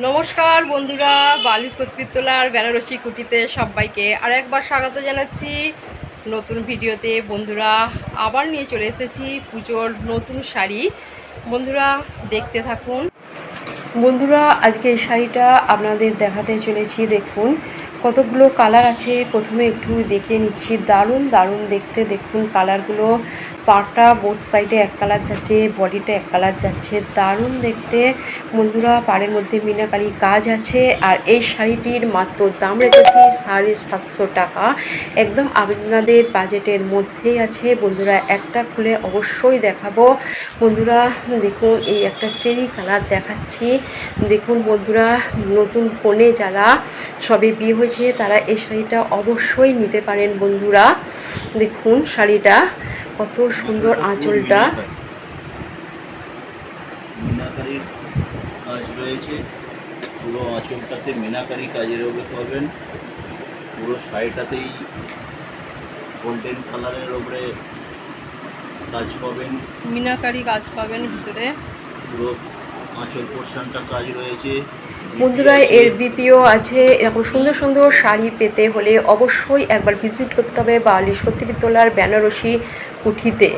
নমস্কার বন্ধুরা, বালি সৎপিত্তলার বেনারসি কুটিতে সবাইকে আর একবার স্বাগত জানাচ্ছি নতুন ভিডিওতে। বন্ধুরা, আবার নিয়ে চলে এসেছি পুজোর নতুন শাড়ি। বন্ধুরা দেখতে থাকুন। বন্ধুরা, আজকে এই শাড়িটা আপনাদের দেখাতে চলেছি। দেখুন কতগুলো কালার আছে, প্রথমে একটু দেখে নিচ্ছি। দারুণ দারুণ দেখতে। দেখুন কালারগুলো, পাড়টা বোথ সাইডে এক কালার যাচ্ছে, বডিটা এক কালার যাচ্ছে, দারুণ দেখতে। বন্ধুরা, পাড়ের মধ্যে মিনাকারি কাজ আছে। আর এই শাড়িটির মাত্র দাম রেখেছি 750 টাকা, একদম আপনাদের বাজেটের মধ্যেই আছে। বন্ধুরা, একটা খুলে অবশ্যই দেখাবো। বন্ধুরা দেখুন, এই একটা চেরি কালার দেখাচ্ছি। দেখুন বন্ধুরা, নতুন কনে যারা সবে বিয়ে হয়েছে তারা এই শাড়িটা অবশ্যই নিতে পারেন। বন্ধুরা দেখুন শাড়িটা কত সুন্দর, আঁচলটা মিনাকারি কাজ রয়েছে, পুরো আঁচলটাতে মিনাকারি কাজের ওপরে পাবেন। পুরো শাড়িটাতেই গোল্ডেন কালারের ওপরে কাজ পাবেন, মিনাকারি কাজ পাবেন ভিতরে। পুরো আঁচল পোর্শনটা কাজ রয়েছে। বন্ধুরা, এর বিপিও আছে। এরকম সুন্দর সুন্দর শাড়ি পেতে হলে অবশ্যই একবার ভিজিট করতে হবে বালি সত্যি পিত্তলার বেনারসি কুঠিতে।